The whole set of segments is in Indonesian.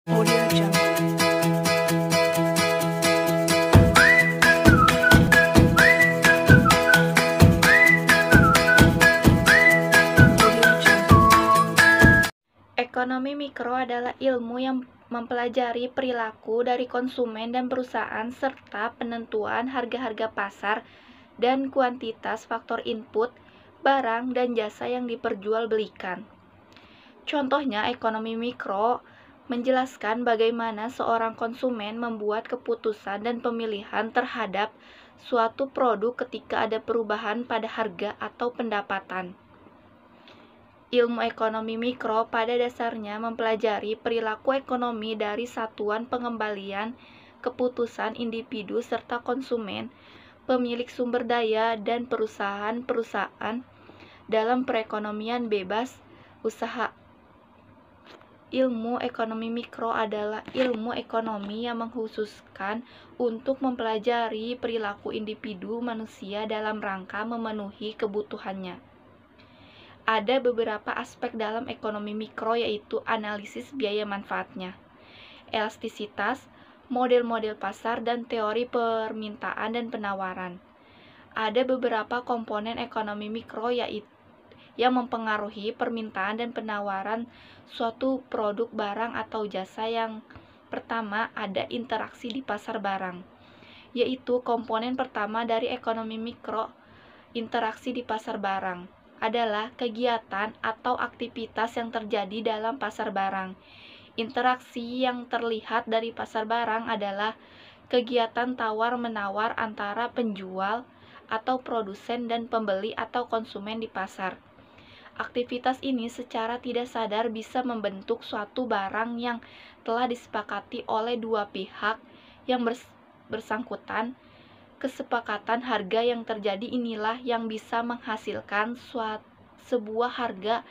AudioJungle. Ekonomi mikro adalah ilmu yang mempelajari perilaku dari konsumen dan perusahaan serta penentuan harga-harga pasar dan kuantitas faktor input, barang, dan jasa yang diperjualbelikan. Contohnya, ekonomi mikro menjelaskan bagaimana seorang konsumen membuat keputusan dan pemilihan terhadap suatu produk ketika ada perubahan pada harga atau pendapatan. Ilmu ekonomi mikro pada dasarnya mempelajari perilaku ekonomi dari satuan pengembalian keputusan individu serta konsumen, pemilik sumber daya, dan perusahaan-perusahaan dalam perekonomian bebas usaha. Ilmu ekonomi mikro adalah ilmu ekonomi yang mengkhususkan untuk mempelajari perilaku individu manusia dalam rangka memenuhi kebutuhannya. Ada beberapa aspek dalam ekonomi mikro, yaitu analisis biaya manfaatnya, elastisitas, model-model pasar, dan teori permintaan dan penawaran. Ada beberapa komponen ekonomi mikro yaitu yang mempengaruhi permintaan dan penawaran suatu produk, barang, atau jasa. Yang pertama, ada interaksi di pasar barang, yaitu komponen pertama dari ekonomi mikro. Interaksi di pasar barang adalah kegiatan atau aktivitas yang terjadi dalam pasar barang. Interaksi yang terlihat dari pasar barang adalah kegiatan tawar-menawar antara penjual atau produsen dan pembeli atau konsumen di pasar. Aktivitas ini secara tidak sadar bisa membentuk suatu barang yang telah disepakati oleh dua pihak yang bersangkutan. Kesepakatan harga yang terjadi inilah yang bisa menghasilkan sebuah harga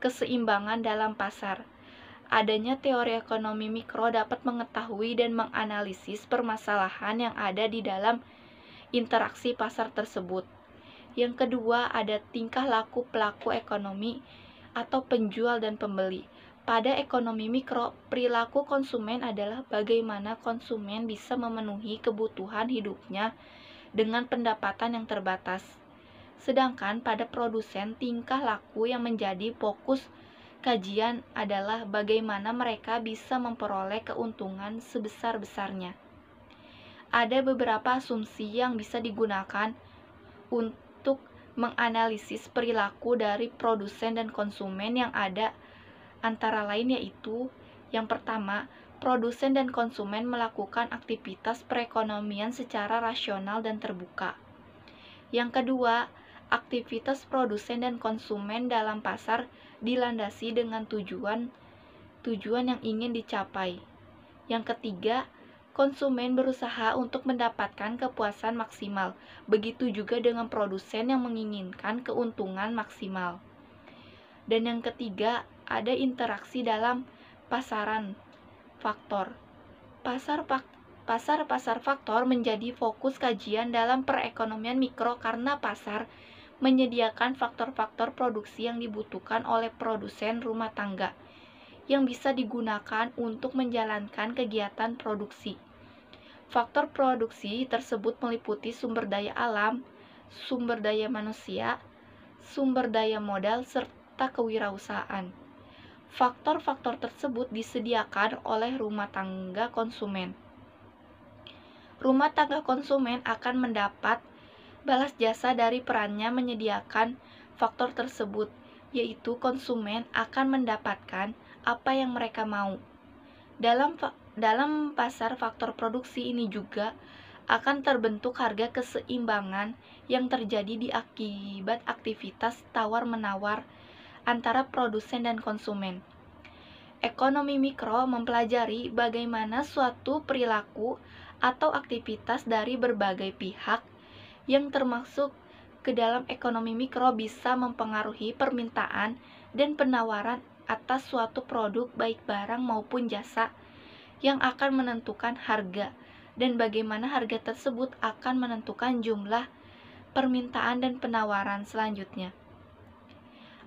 keseimbangan dalam pasar. Adanya teori ekonomi mikro dapat mengetahui dan menganalisis permasalahan yang ada di dalam interaksi pasar tersebut. Yang kedua, ada tingkah laku pelaku ekonomi atau penjual dan pembeli. Pada ekonomi mikro, perilaku konsumen adalah bagaimana konsumen bisa memenuhi kebutuhan hidupnya dengan pendapatan yang terbatas. Sedangkan pada produsen, tingkah laku yang menjadi fokus kajian adalah bagaimana mereka bisa memperoleh keuntungan sebesar-besarnya. Ada beberapa asumsi yang bisa digunakan untuk menganalisis perilaku dari produsen dan konsumen yang ada, antara lain yaitu: yang pertama, produsen dan konsumen melakukan aktivitas perekonomian secara rasional dan terbuka. Yang kedua, aktivitas produsen dan konsumen dalam pasar dilandasi dengan tujuan yang ingin dicapai. Yang ketiga, konsumen berusaha untuk mendapatkan kepuasan maksimal. Begitu juga dengan produsen yang menginginkan keuntungan maksimal. Dan yang ketiga, ada interaksi dalam pasaran faktor. Pasar faktor menjadi fokus kajian dalam perekonomian mikro karena pasar menyediakan faktor-faktor produksi yang dibutuhkan oleh produsen rumah tangga yang bisa digunakan untuk menjalankan kegiatan produksi. Faktor produksi tersebut meliputi sumber daya alam, sumber daya manusia, sumber daya modal, serta kewirausahaan. Faktor-faktor tersebut disediakan oleh rumah tangga konsumen. Rumah tangga konsumen akan mendapat balas jasa dari perannya menyediakan faktor tersebut, yaitu konsumen akan mendapatkan apa yang mereka mau. Dalam pasar faktor produksi ini juga akan terbentuk harga keseimbangan yang terjadi di akibat aktivitas tawar-menawar antara produsen dan konsumen. Ekonomi mikro mempelajari bagaimana suatu perilaku atau aktivitas dari berbagai pihak yang termasuk ke dalam ekonomi mikro bisa mempengaruhi permintaan dan penawaran atas suatu produk baik barang maupun jasa, yang akan menentukan harga, dan bagaimana harga tersebut akan menentukan jumlah permintaan dan penawaran selanjutnya.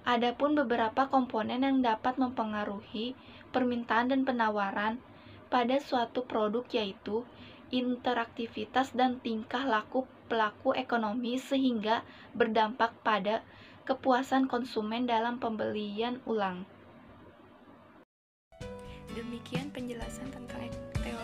Adapun beberapa komponen yang dapat mempengaruhi permintaan dan penawaran pada suatu produk, yaitu interaktivitas dan tingkah laku pelaku ekonomi, sehingga berdampak pada kepuasan konsumen dalam pembelian ulang. Demikian penjelasan tentang teori